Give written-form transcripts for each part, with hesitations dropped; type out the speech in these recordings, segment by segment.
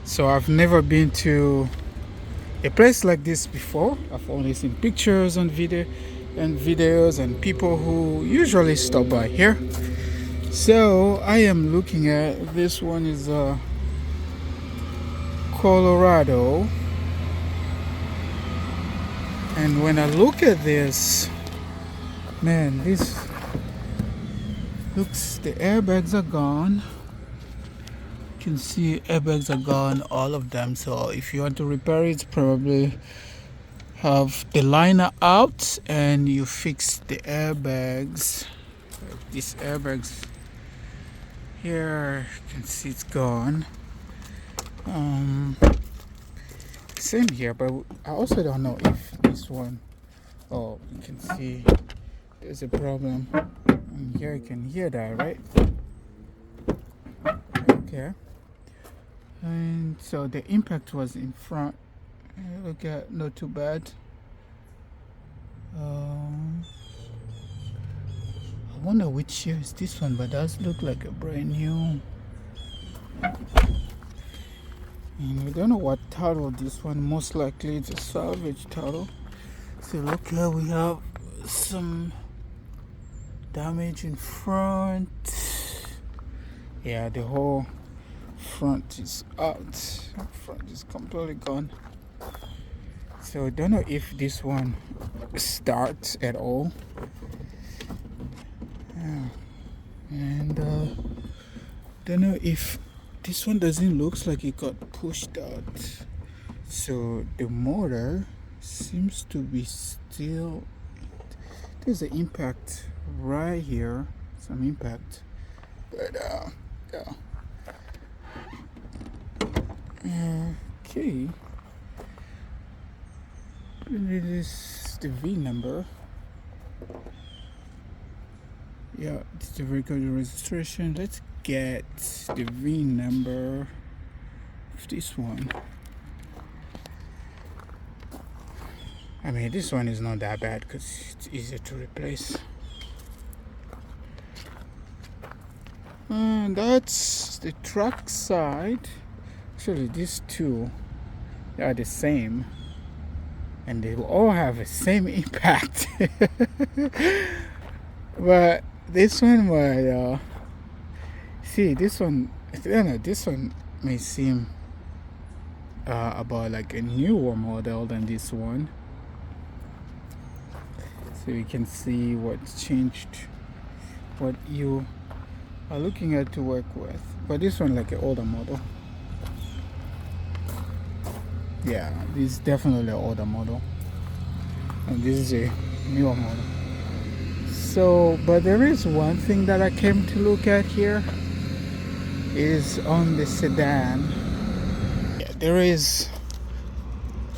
So I've never been to a place like this before. I've only seen pictures and videos and people who usually stop by here. So I am looking at this one is Colorado, and when I look at this, man, this looks, the airbags are gone. You can see airbags are gone, all of them. So if you want to repair it, probably have the liner out and you fix the airbags. These airbags here, you can see it's gone. Same here, but I also don't know if this one, oh, you can see there's a problem. And here you can hear that, right? Okay. And so the impact was in front. Look at, not too bad. I wonder which year is this one, but does look like a brand new. And we don't know what title this one. Most likely it's a salvage title. So look here, we have some damage in front. Yeah, the whole front is out. Front is completely gone. So I don't know if this one starts at all. Yeah. And don't know if this one doesn't looks like it got pushed out. So the motor seems to be still, there's an impact right here, some impact, but yeah. Okay, it is the V number. Yeah, it's the vehicle registration. Let's get the V number of this one. I mean, this one is not that bad because it's easier to replace. And that's the truck side. Actually, these two are the same, and they will all have the same impact. But this one might see, this one, I don't know, this one may seem about like a newer model than this one. So you can see what's changed, what you are looking at to work with. But this one like an older model. Yeah, this is definitely an older model, and this is a newer model. So, but there is one thing that I came to look at here is on the sedan. Yeah, there is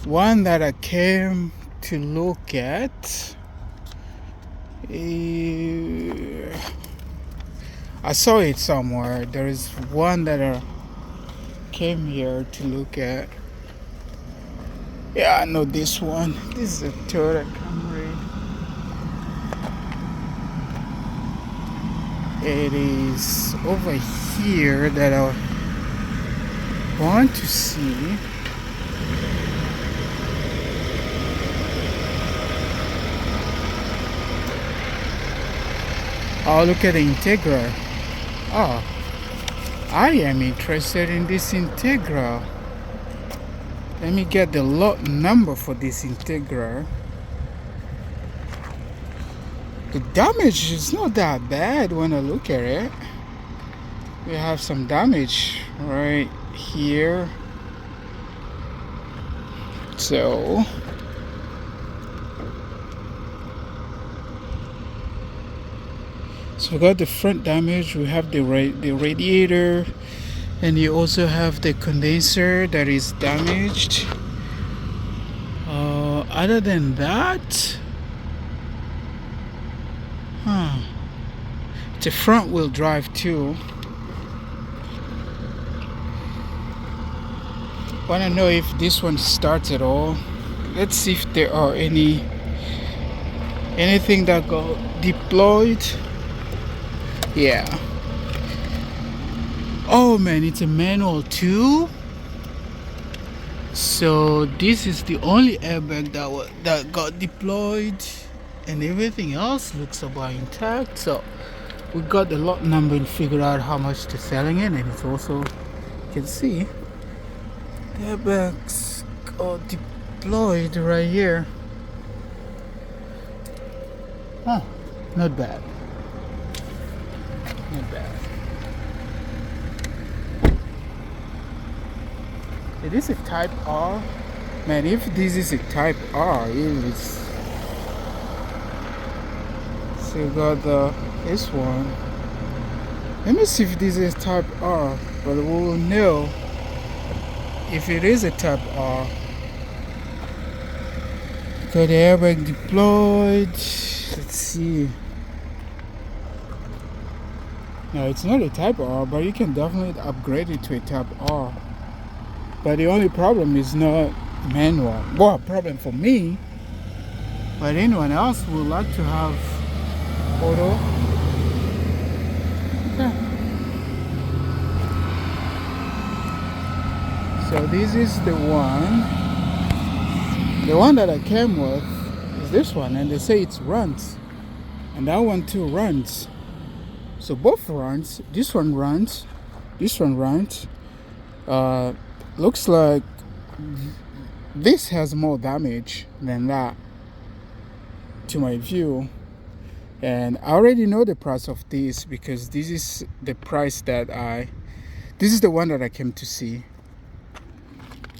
one that I came to look at. I saw it somewhere. There is one that I came here to look at. Yeah, I know this one. This is a Toyota Camry. It is over here that I want to see. Oh, look at the Integra. Oh, I am interested in this Integra. Let me get the lot number for this Integra. The damage is not that bad when I look at it. We have some damage right here. So we got the front damage, we have the radiator, and you also have the condenser that is damaged. Other than that, it's a front wheel drive too. Wanna know if this one starts at all. Let's see if there are anything that got deployed. Yeah. Oh man, it's a manual too. So this is the only airbag that got deployed, and everything else looks about intact. So we got the lot number and figured out how much they're selling it, and it's also, you can see the airbags got deployed right here. Oh, not bad. Not bad. It is a Type R. Man, if this is a Type R, it is. So you got this one. Let me see if this is Type R, but we will know if it is a Type R. Got the airbag deployed. Let's see. No, it's not a Type R, but you can definitely upgrade it to a Type R. But the only problem is not manual. Well, problem for me. But anyone else would like to have auto. Okay. So this is the one. The one that I came with is this one, and they say it runs. And that one too runs. So both runs. This one runs. This one runs. Looks like this has more damage than that to my view. And I already know the price of this because this is the price that this is the one that I came to see.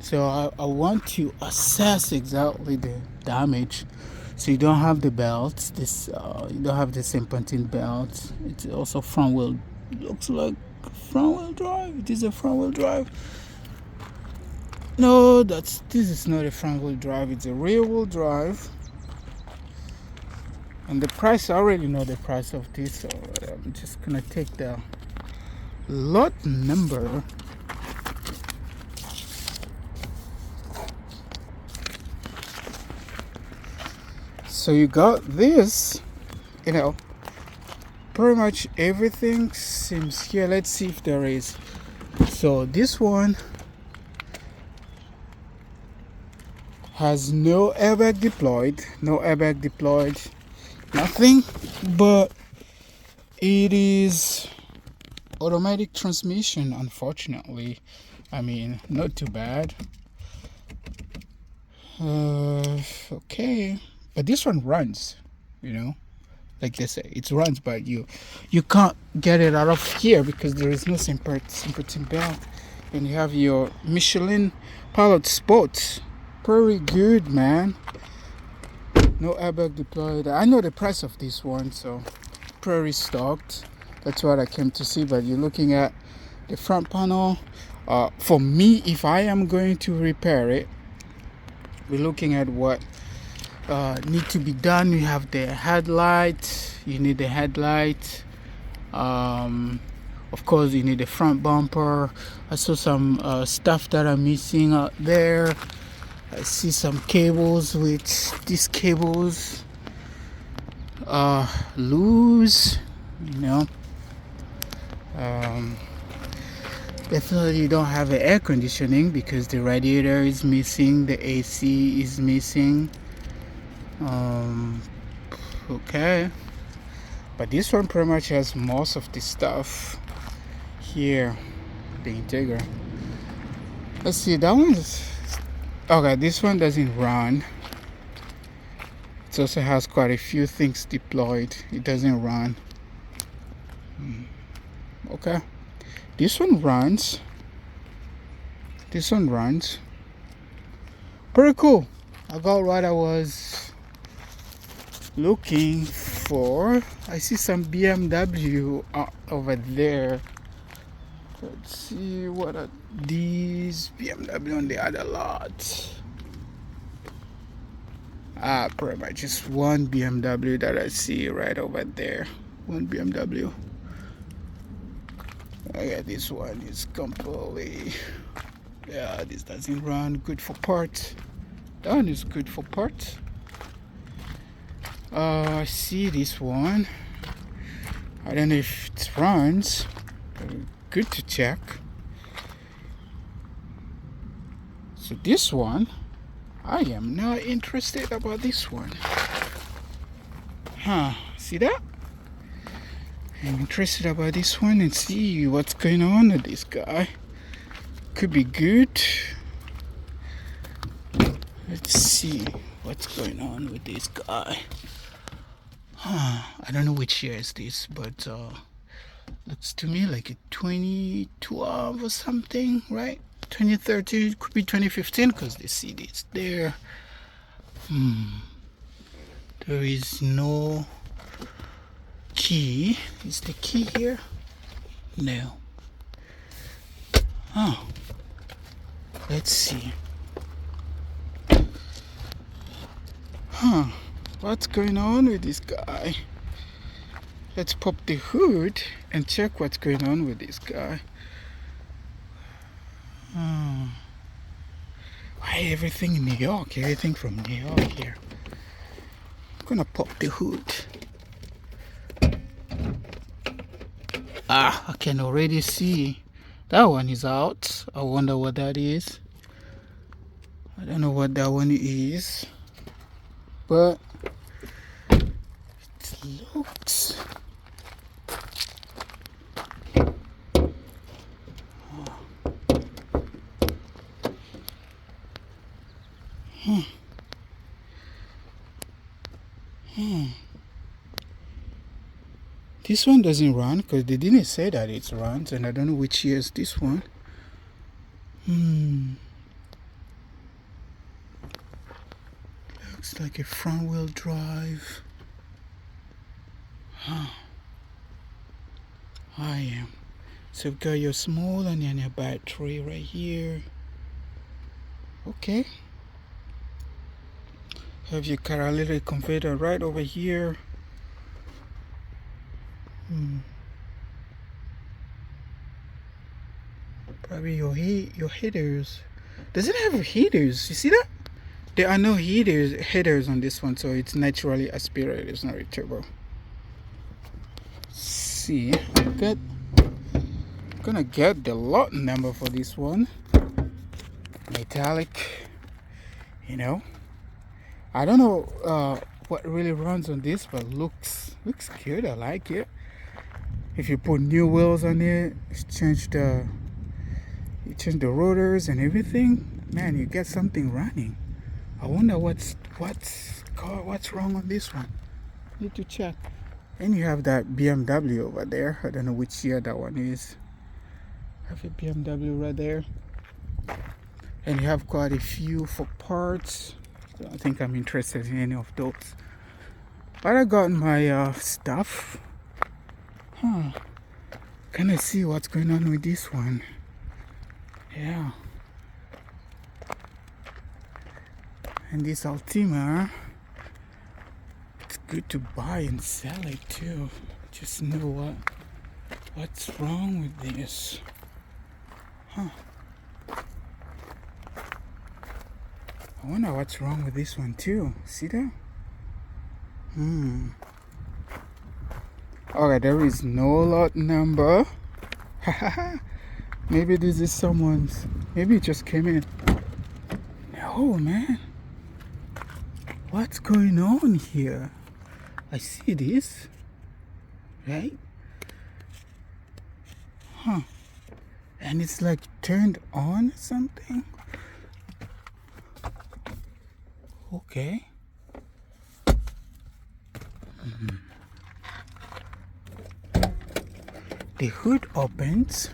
So I want to assess exactly the damage. So you don't have the belts, you don't have the serpentine belt. It's also front wheel, looks like front wheel drive. It is a front wheel drive. No, this is not a front wheel drive, it's a rear wheel drive. And the price, I already know the price of this, so I'm just gonna take the lot number. So you got this, pretty much everything seems here. Let's see if there is. So this one has no airbag deployed, nothing, but it is automatic transmission, unfortunately. I mean, not too bad. Okay, but this one runs, like they say, it runs, but you can't get it out of here because there is no serpentine belt. And you have your Michelin Pilot Sports. Pretty good, man. No airbag deployed. I know the price of this one, so pretty stocked. That's what I came to see. But you're looking at the front panel. For me, if I am going to repair it, we're looking at what need to be done. You have the headlight. You need the headlight. Of course, you need the front bumper. I saw some stuff that are missing out there. I see some cables, which these cables loose, definitely you don't have air conditioning because the radiator is missing, the AC is missing. Okay, but this one pretty much has most of the stuff here. The Integra, let's see, that one is okay. This one doesn't run. It also has quite a few things deployed. It doesn't run. Okay, this one runs. This one runs. Pretty cool. I got what I was looking for. I see some BMW over there. Let's see, what are these? BMW on the other lot. Pretty much just one BMW that I see right over there. One BMW. Okay, this one is completely, yeah, this doesn't run. Good for parts. That one is good for parts. I see this one. I don't know if it runs. Good to check. So this one, I am not interested about this one. See that? I'm interested about this one and see what's going on with this guy. Could be good. Let's see what's going on with this guy. I don't know which year is this, but looks to me like a 2012 or something, right? 2013, could be 2015 because the CD is there. There is no key. Is the key here? No. Let's see. What's going on with this guy? Let's pop the hood and check what's going on with this guy. Why everything in New York? Everything from New York here. I'm gonna pop the hood. I can already see that one is out. I wonder what that is. I don't know what that one is, but it looks This one doesn't run because they didn't say that it runs, and I don't know which year is this one. Looks like a front wheel drive. I am. So you've got your small and then your battery right here. Okay. Have your catalytic converter right over here. Probably your headers. Does it have heaters? You see that? There are no headers on this one, so it's naturally aspirated. It's not a turbo. See, I'm gonna get the lot number for this one. Metallic. You know, I don't know what really runs on this, but looks good. I like it. If you put new wheels on it, change the rotors and everything, man, you get something running. I wonder what's wrong on this one. Need to check. And you have that BMW over there. I don't know which year that one is. Have a BMW right there. And you have quite a few for parts. I don't think I'm interested in any of those. But I got my stuff. Can I see what's going on with this one? Yeah. And this Altima, it's good to buy and sell it too. Just know what's wrong with this. I wonder what's wrong with this one too. See that? Alright, there is no lot number. Maybe this is someone's. Maybe it just came in. No, man. What's going on here? I see this. Right? And it's like turned on something. Okay. The hood opens.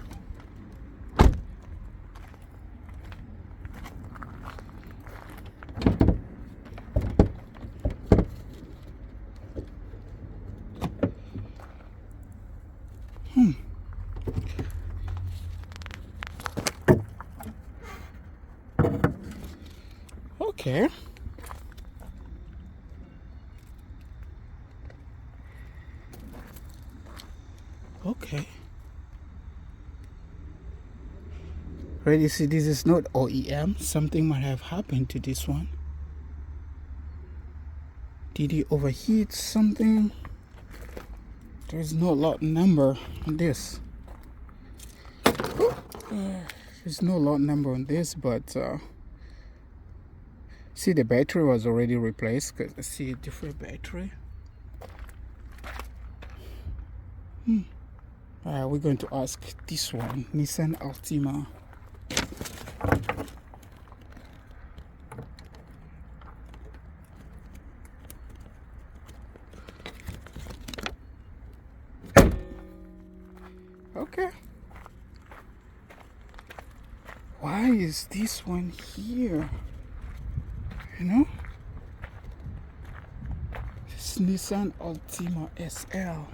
Okay. Okay. Right, you see, this is not OEM. Something might have happened to this one. Did he overheat something? There's no lot number on this. There's no lot number on this, but See, the battery was already replaced because I see a different battery. We're going to ask this one, Nissan Altima. Okay. Why is this one here? You know? This Nissan Altima SL.